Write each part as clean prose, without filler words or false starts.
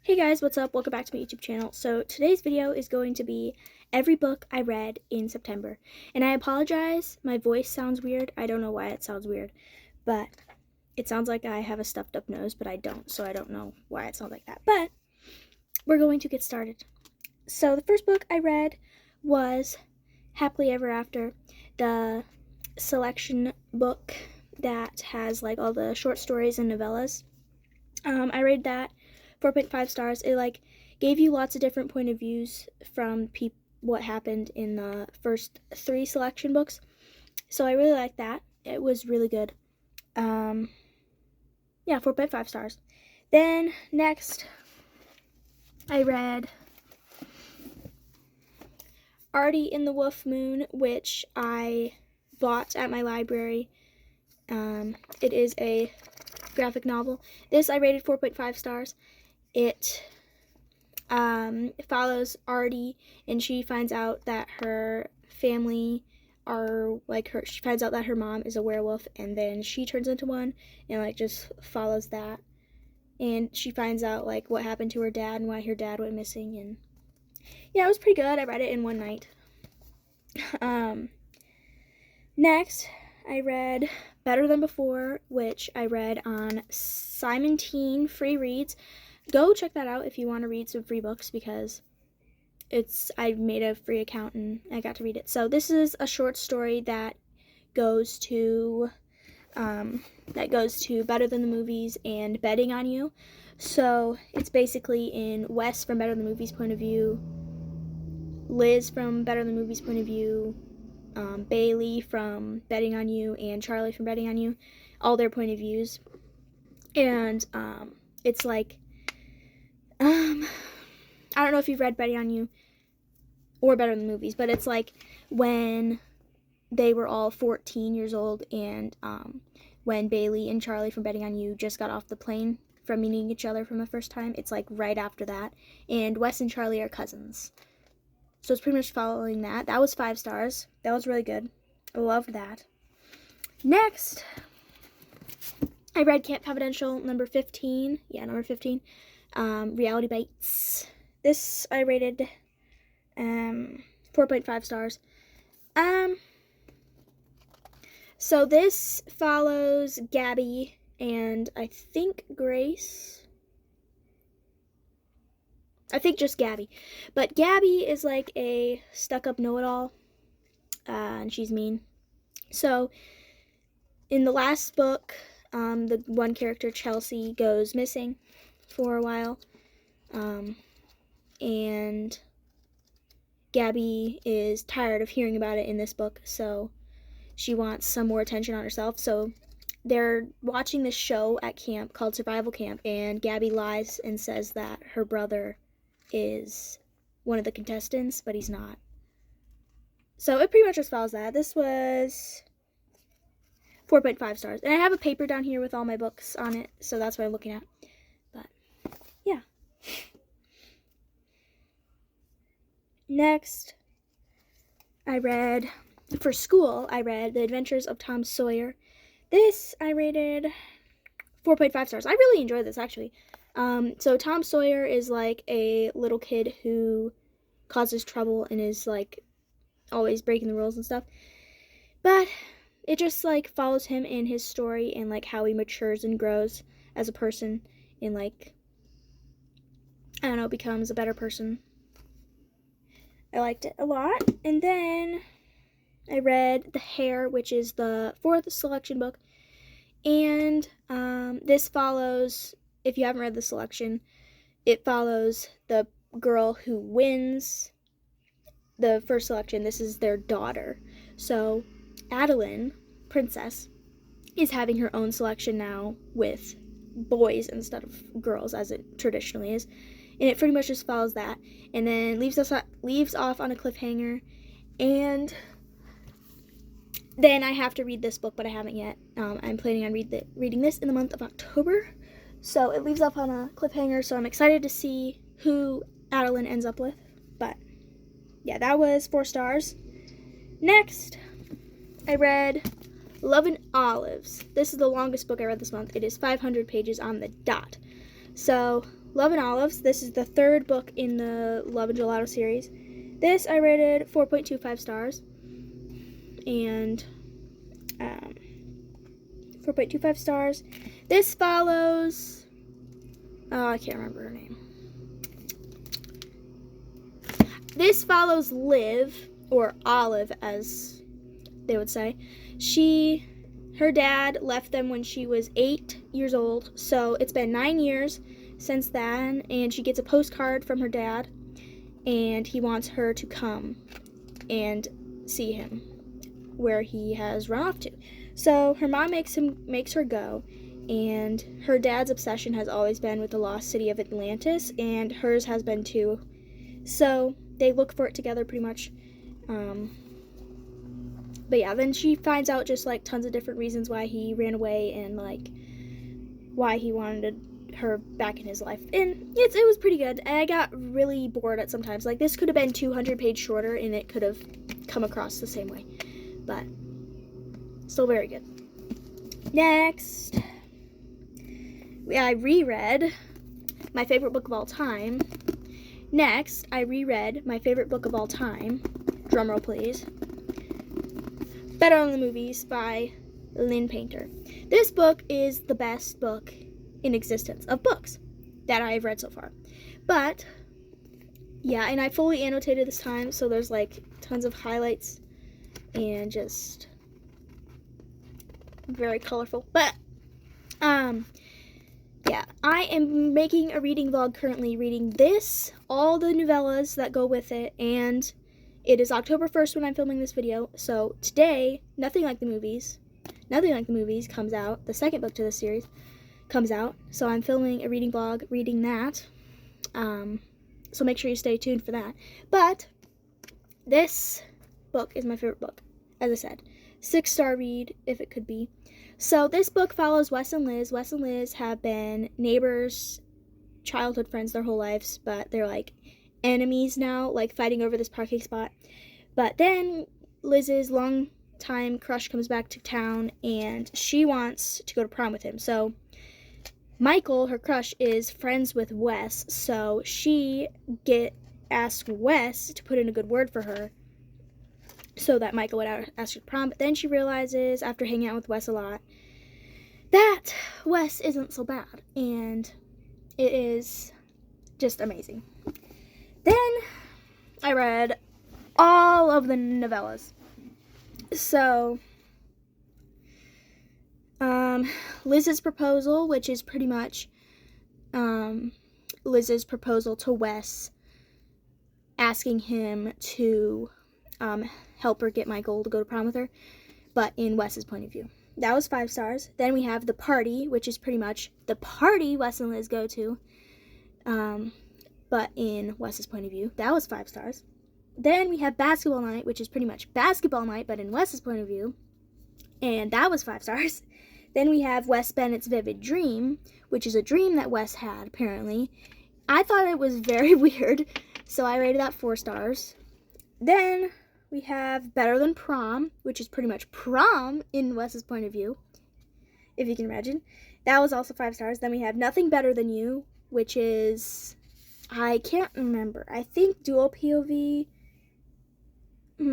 Hey guys, what's up? Welcome back to my YouTube channel. So today's video is going to be every book I read in September. And I apologize, my voice sounds weird. I don't know why it sounds weird, but it sounds like I have a stuffed up nose, but I don't, so I don't know why it sounds like that. But we're going to get started. So the first book I read was Happily Ever After, the selection book that has like all the short stories and novellas. I read that 4.5 stars. It gave you lots of different point of views from what happened in the first 3 selection books. So I really liked that. It was really good. Yeah, 4.5 stars. Then next I read Artie in the Wolf Moon, which I bought at my library. It is a graphic novel. This I rated 4.5 stars. It follows Artie, and she finds out that her family she finds out that her mom is a werewolf, and then she turns into one, and just follows that. And she finds out what happened to her dad and why her dad went missing, and yeah, it was pretty good. I read it in one night. Next, I read Better Than Before, which I read on Simon Teen Free Reads. Go check that out if you want to read some free books, because I made a free account and I got to read it. So this is a short story that goes to Better Than the Movies and Betting on You. So it's basically in Wes from Better Than the Movies' point of view, Liz from Better Than the Movies' point of view, Bailey from Betting on You, and Charlie from Betting on You, all their point of views. And it's I don't know if you've read Betting on You or Better Than the Movies, but it's when they were all 14 years old, and when Bailey and Charlie from Betting on You just got off the plane from meeting each other from the first time. It's right after that, and Wes and Charlie are cousins. So it's pretty much following that. That was 5 stars. That was really good. I loved that. Next, I read Camp Confidential number 15. Yeah, number 15. Reality Bites. This I rated 4.5 stars. So this follows Gabby and I think Grace. I think just Gabby. But Gabby is a stuck-up know-it-all, and she's mean. So in the last book, the one character, Chelsea, goes missing for a while, and Gabby is tired of hearing about it in this book, so she wants some more attention on herself. So they're watching this show at camp called Survival Camp, and Gabby lies and says that her brother is one of the contestants, but he's not. So it pretty much just follows that. This was 4.5 stars. And I have a paper down here with all my books on it, so that's what I'm looking at. But, yeah. Next, for school, I read The Adventures of Tom Sawyer. This I rated 4.5 stars. I really enjoyed this, actually. So Tom Sawyer is a little kid who causes trouble and is always breaking the rules and stuff. But it just follows him in his story and how he matures and grows as a person and I don't know, becomes a better person. I liked it a lot. And then I read The Hair, which is the 4th selection book. And this follows, if you haven't read the selection, it follows the girl who wins the first selection. This is their daughter. So Adeline, Princess, is having her own selection now with boys instead of girls, as it traditionally is. And it pretty much just follows that, and then leaves off on a cliffhanger. And then I have to read this book, but I haven't yet. I'm planning on reading this in the month of October. So it leaves off on a cliffhanger, so I'm excited to see who Adeline ends up with. But yeah, that was 4 stars. Next, I read Love and Olives. This is the longest book I read this month. It is 500 pages on the dot. So Love and Olives. This is the third book in the Love and Gelato series. This I rated 4.25 stars. And 4.25 stars. This follows, I can't remember her name. This follows Liv, or Olive as they would say. Her dad left them when she was 8 years old, so it's been 9 years since then, and she gets a postcard from her dad, and he wants her to come and see him where he has run off to. So her mom makes her go, and her dad's obsession has always been with the lost city of Atlantis, and hers has been too. So they look for it together pretty much. But yeah, then she finds out just like tons of different reasons why he ran away and like why he wanted her back in his life. And it was pretty good. And I got really bored at sometimes. Like this could have been 200 pages shorter and it could have come across the same way. But still very good. Next, I reread my favorite book of all time. Next, I reread my favorite book of all time. Drumroll, please. Better Than the Movies by Lynn Painter. This book is the best book in existence of books that I have read so far. But, yeah, and I fully annotated this time, so there's like tons of highlights and just very colorful. But, yeah, I am making a reading vlog currently, reading this, all the novellas that go with it, and it is October 1st when I'm filming this video, so today, Nothing Like the Movies comes out. The second book to this series comes out, so I'm filming a reading vlog, reading that, so make sure you stay tuned for that. But this book is my favorite book, as I said. 6-star read, if it could be. So this book follows Wes and Liz. Wes and Liz have been neighbors, childhood friends their whole lives, but they're like enemies now, like fighting over this parking spot. But then Liz's longtime crush comes back to town and she wants to go to prom with him. So Michael, her crush, is friends with Wes, so she asked Wes to put in a good word for her so that Michael would ask her to prom. But then she realizes, after hanging out with Wes a lot, that Wes isn't so bad, and it is just amazing. Then I read all of the novellas. So, Liz's Proposal, which is pretty much Liz's proposal to Wes, asking him to help her get Michael to go to prom with her, but in Wes's point of view. That was 5 stars. Then we have The Party, which is pretty much the party Wes and Liz go to, but in Wes's point of view. That was 5 stars. Then we have Basketball Night, which is pretty much basketball night, but in Wes's point of view, and that was 5 stars. Then we have Wes Bennett's Vivid Dream, which is a dream that Wes had, apparently. I thought it was very weird, so I rated that 4 stars. Then we have Better Than Prom, which is pretty much prom in Wes's point of view, if you can imagine. That was also 5 stars. Then we have Nothing Better Than You, which is, I can't remember. I think dual POV. I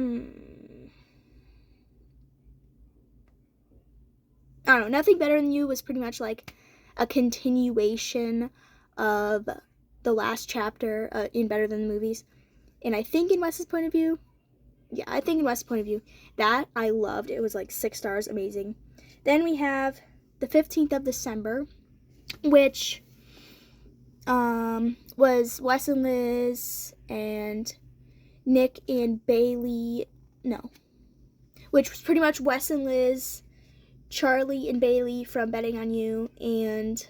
don't know. Nothing Better Than You was pretty much like a continuation of the last chapter in Better Than the Movies. And I think in Wes's point of view, that I loved. It was like 6 stars, amazing. Then we have The 15th of December, which was Wes and Liz and Nick and Bailey, which was pretty much Wes and Liz, Charlie and Bailey from Betting on You, and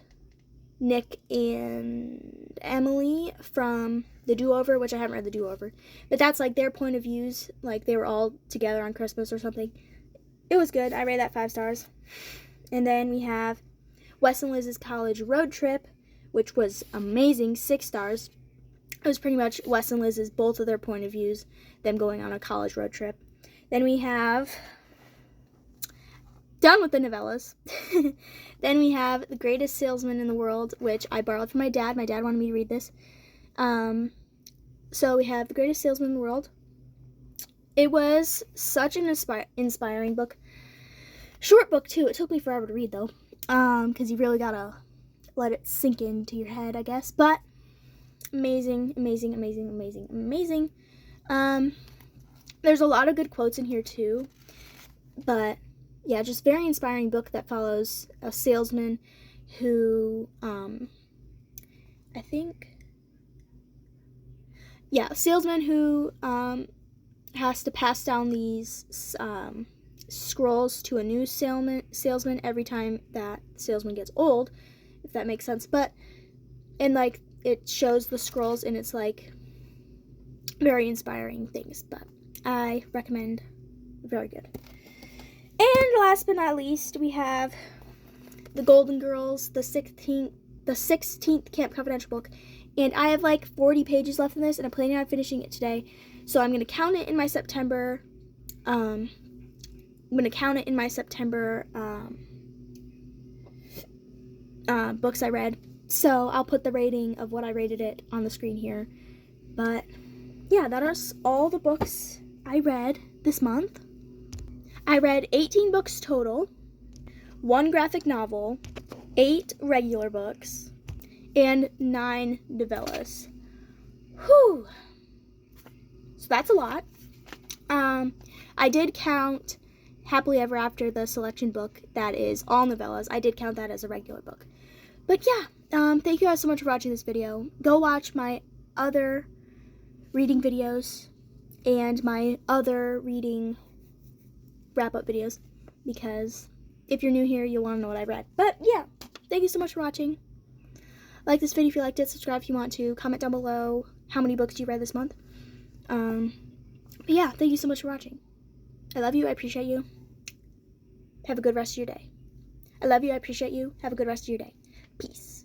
Nick and Emily from The Do-Over, which I haven't read The Do-Over, but that's like their point of views, like they were all together on Christmas or something. It was good. I rated that 5 stars. And then we have Wes and Liz's College Road Trip, which was amazing, 6 stars. It was pretty much Wes and Liz's, both of their point of views, them going on a college road trip. Then we have done with the novellas. Then we have The Greatest Salesman in the World, which I borrowed from my dad. My dad wanted me to read this. So we have The Greatest Salesman in the World. It was such an inspiring book. Short book, too. It took me forever to read, though, because you really gotta let it sink into your head, I guess. But amazing, amazing, amazing, amazing, amazing. There's a lot of good quotes in here, too. But, yeah, just very inspiring book that follows a salesman who, salesman who, has to pass down these, scrolls to a new salesman every time that salesman gets old, if that makes sense. But, and, like, it shows the scrolls, and it's, like, very inspiring things. But I recommend. Very good. And last but not least, we have The Golden Girls, the 16th Camp Confidential book. And I have like 40 pages left in this, and I'm planning on finishing it today. So I'm going to count it in my September, books I read. So I'll put the rating of what I rated it on the screen here. But yeah, that is all the books I read this month. I read 18 books total, 1 graphic novel, 8 regular books, and 9 novellas. Whew. So that's a lot. I did count Happily Ever After, the selection book that is all novellas. I did count that as a regular book. But yeah, thank you guys so much for watching this video. Go watch my other reading videos and my other reading wrap-up videos, because if you're new here, you'll want to know what I read. But yeah, thank you so much for watching. Like this video if you liked it, subscribe if you want to, comment down below how many books you read this month. But yeah, thank you so much for watching. I love you, I appreciate you. Have a good rest of your day. I love you, I appreciate you. Have a good rest of your day. Peace.